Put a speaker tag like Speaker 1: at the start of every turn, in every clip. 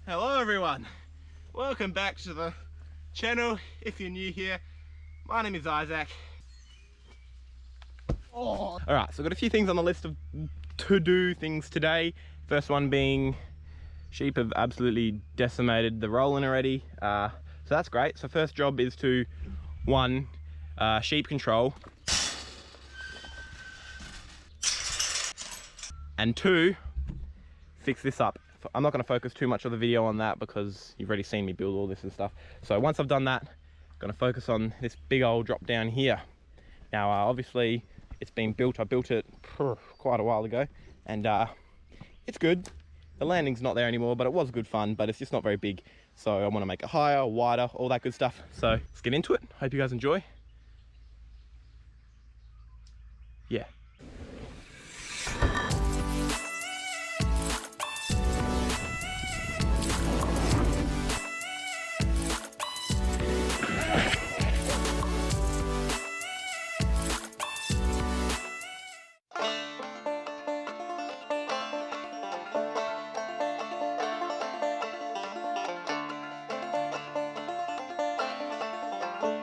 Speaker 1: Hello everyone, welcome back to the channel. If you're new here, my name is Isaac. Alright, so I've got a few things on the list of to-do things today. First one being sheep have absolutely decimated the rolling already, so that's great. So first job is to, one, sheep control, and two, fix this up. I'm not going to focus too much of the video on that because you've already seen me build all this and stuff. So once I've done that, I'm going to focus on this big old drop down here. Now obviously it's been built. I built it quite a while ago, and it's good. The landing's not there anymore, but it was good fun, but it's just not very big. So I want to make it higher, wider, all that good stuff. So let's get into it. Hope you guys enjoy. Yeah.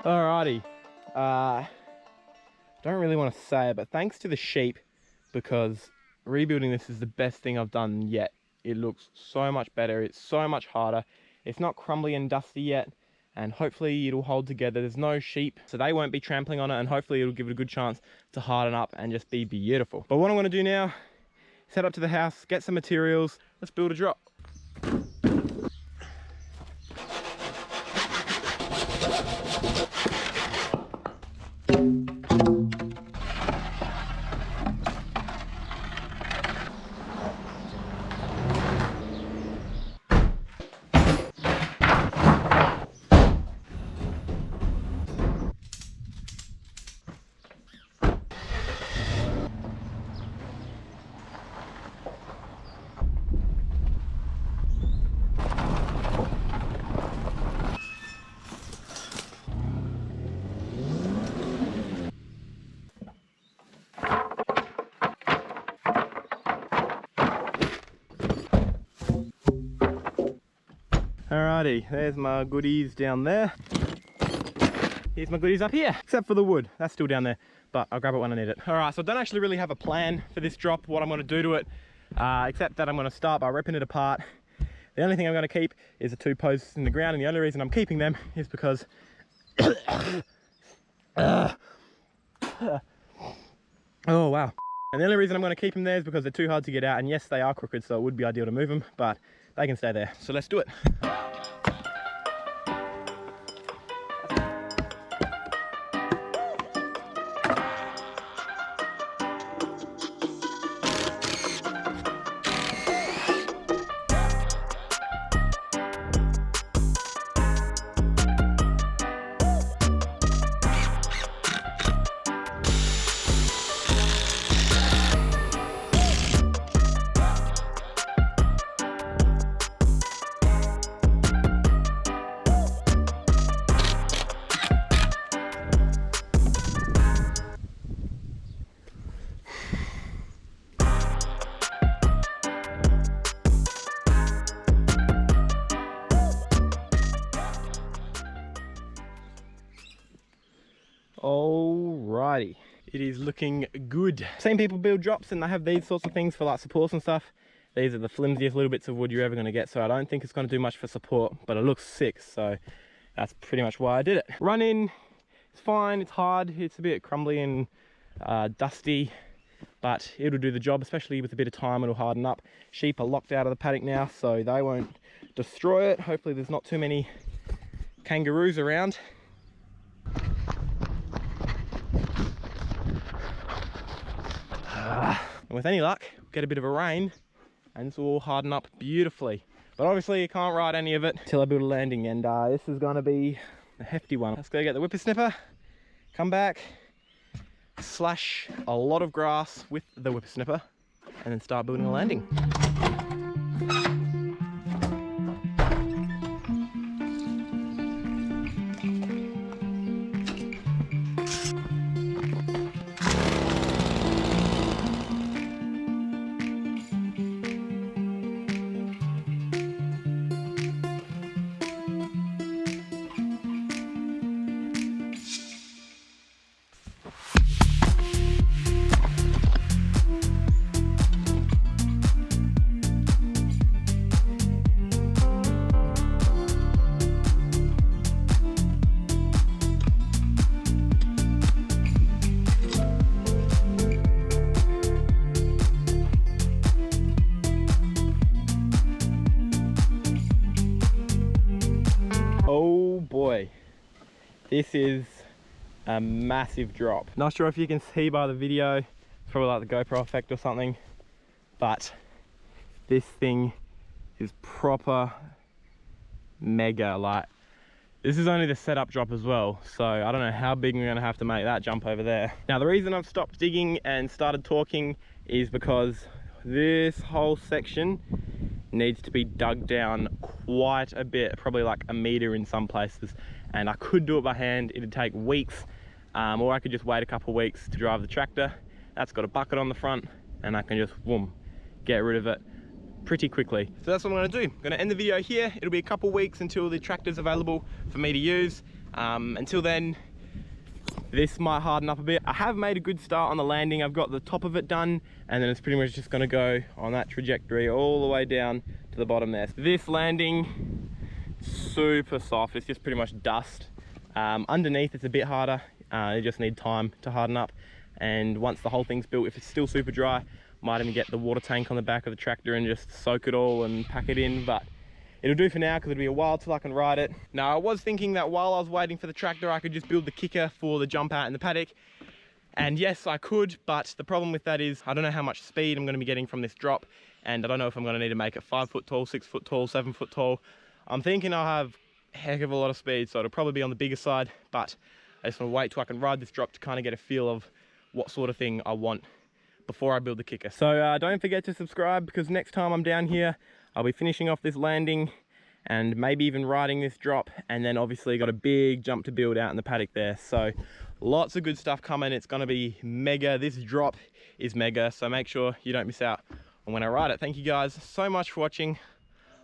Speaker 1: Alrighty, don't really want to say it, but thanks to the sheep, because rebuilding this is the best thing I've done yet. It looks so much better, it's so much harder, it's not crumbly and dusty yet, and hopefully it'll hold together. There's no sheep, so they won't be trampling on it, and hopefully it'll give it a good chance to harden up and just be beautiful. But what I'm going to do now, head up to the house, get some materials, let's build a drop. Alrighty, there's my goodies down there. Here's my goodies up here, except for the wood. That's still down there, but I'll grab it when I need it. Alright, so I don't actually really have a plan for this drop, what I'm going to do to it, except that I'm going to start by ripping it apart. The only thing I'm going to keep is the two posts in the ground, and the only reason I'm keeping them is because oh wow. And the only reason I'm going to keep them there is because they're too hard to get out, and yes, they are crooked, so it would be ideal to move them, but they can stay there. So let's do it. Alrighty, it is looking good. Seen people build drops and they have these sorts of things for like supports and stuff. These are the flimsiest little bits of wood you're ever going to get, so I don't think it's going to do much for support, but it looks sick, so that's pretty much why I did it. Run in, it's fine, it's hard, it's a bit crumbly and dusty, but it'll do the job, especially with a bit of time. It'll harden up. Sheep are locked out of the paddock now, so they won't destroy it. Hopefully there's not too many kangaroos around. And with any luck, we'll get a bit of a rain and this will all harden up beautifully. But obviously you can't ride any of it till I build a landing, and this is going to be a hefty one. Let's go get the whippersnipper, come back, slash a lot of grass with the whippersnipper, and then start building a landing. This is a massive drop. Not sure if you can see by the video, it's probably like the GoPro effect or something, but this thing is proper mega. Like, this is only the setup drop as well, so I don't know how big we're gonna have to make that jump over there. Now, the reason I've stopped digging and started talking is because this whole section needs to be dug down quite a bit, probably like a meter in some places, and I could do it by hand. It'd take weeks, or I could just wait a couple of weeks to drive the tractor. That's got a bucket on the front, and I can just boom, get rid of it pretty quickly. So that's what I'm gonna do. I'm gonna end the video here. It'll be a couple weeks until the tractor's available for me to use. Until then, this might harden up a bit. I have made a good start on the landing. I've got the top of it done, and then it's pretty much just gonna go on that trajectory all the way down to the bottom there. This landing, super soft. It's just pretty much dust. Underneath, it's a bit harder. You just need time to harden up. And once the whole thing's built, if it's still super dry, might even get the water tank on the back of the tractor and just soak it all and pack it in. But it'll do for now, because it'll be a while till I can ride it. Now, I was thinking that while I was waiting for the tractor, I could just build the kicker for the jump out in the paddock. And yes, I could, but the problem with that is I don't know how much speed I'm going to be getting from this drop, and I don't know if I'm going to need to make it 5 foot tall, 6 foot tall, 7 foot tall. I'm thinking I'll have a heck of a lot of speed, so it'll probably be on the bigger side, but I just want to wait till I can ride this drop to kind of get a feel of what sort of thing I want before I build the kicker. So don't forget to subscribe, because next time I'm down here, I'll be finishing off this landing and maybe even riding this drop, and then obviously got a big jump to build out in the paddock there. So lots of good stuff coming. It's going to be mega. This drop is mega, so make sure you don't miss out on when I ride it. Thank you guys so much for watching.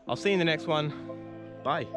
Speaker 1: I'll see you in the next one. Bye.